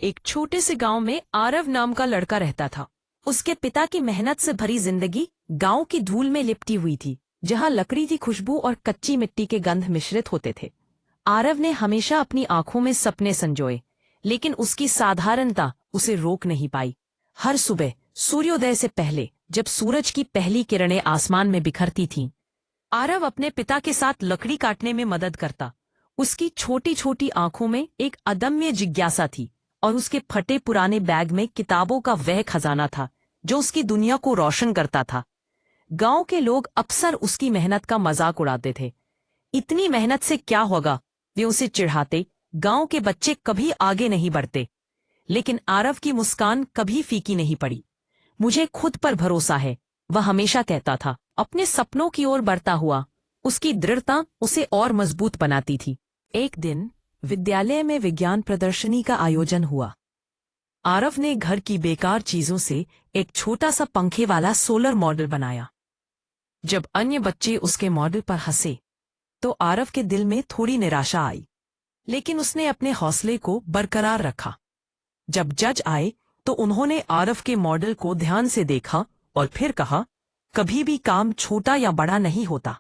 एक छोटे से गांव में आरव नाम का लड़का रहता था। उसके पिता की मेहनत से भरी जिंदगी गांव की धूल में लिपटी हुई थी, जहां लकड़ी की खुशबू और कच्ची मिट्टी के गंध मिश्रित होते थे। आरव ने हमेशा अपनी आंखों में सपने संजोए, लेकिन उसकी साधारणता उसे रोक नहीं पाई। हर सुबह सूर्योदय से पहले, जब सूरज की पहली किरणें आसमान में बिखरती थीं, आरव अपने पिता के साथ लकड़ी काटने में मदद करता। उसकी छोटी छोटी आंखों में एक अदम्य जिज्ञासा थी, और उसके फटे पुराने बैग में किताबों का वह खजाना था जो उसकी दुनिया को रोशन करता था। गांव के लोग अक्सर उसकी मेहनत का मजाक उड़ाते थे। इतनी मेहनत से क्या होगा, वे उसे चिढ़ाते। गांव के बच्चे कभी आगे नहीं बढ़ते। लेकिन आरव की मुस्कान कभी फीकी नहीं पड़ी। मुझे खुद पर भरोसा है, वह हमेशा कहता था। अपने सपनों की ओर बढ़ता हुआ उसकी दृढ़ता उसे और मजबूत बनाती थी। एक दिन विद्यालय में विज्ञान प्रदर्शनी का आयोजन हुआ। आरव ने घर की बेकार चीजों से एक छोटा सा पंखे वाला सोलर मॉडल बनाया। जब अन्य बच्चे उसके मॉडल पर हंसे तो आरव के दिल में थोड़ी निराशा आई, लेकिन उसने अपने हौसले को बरकरार रखा। जब जज आए तो उन्होंने आरव के मॉडल को ध्यान से देखा और फिर कहा, कभी भी काम छोटा या बड़ा नहीं होता,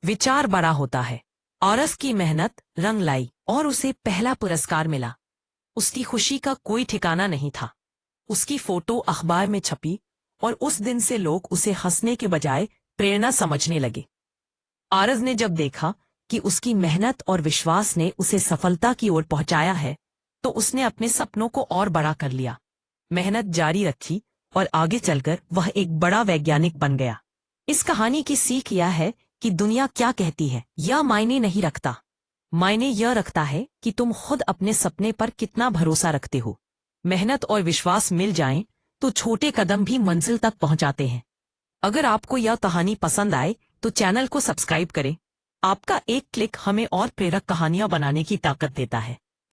विचार बड़ा होता है। आरव की मेहनत रंग लाई और उसे पहला पुरस्कार मिला। उसकी खुशी का कोई ठिकाना नहीं था। उसकी फोटो अखबार में छपी और उस दिन से लोग उसे हंसने के बजाय प्रेरणा समझने लगे। आरव ने जब देखा कि उसकी मेहनत और विश्वास ने उसे सफलता की ओर पहुंचाया है, तो उसने अपने सपनों को और बड़ा कर लिया। मेहनत जारी रखी और आगे चलकर वह एक बड़ा वैज्ञानिक बन गया। इस कहानी की सीख यह है कि दुनिया क्या कहती है यह मायने नहीं रखता। मायने यह रखता है कि तुम खुद अपने सपने पर कितना भरोसा रखते हो। मेहनत और विश्वास मिल जाएं तो छोटे कदम भी मंजिल तक पहुंचाते हैं। अगर आपको यह कहानी पसंद आए तो चैनल को सब्सक्राइब करें। आपका एक क्लिक हमें और प्रेरक कहानियां बनाने की ताकत देता है।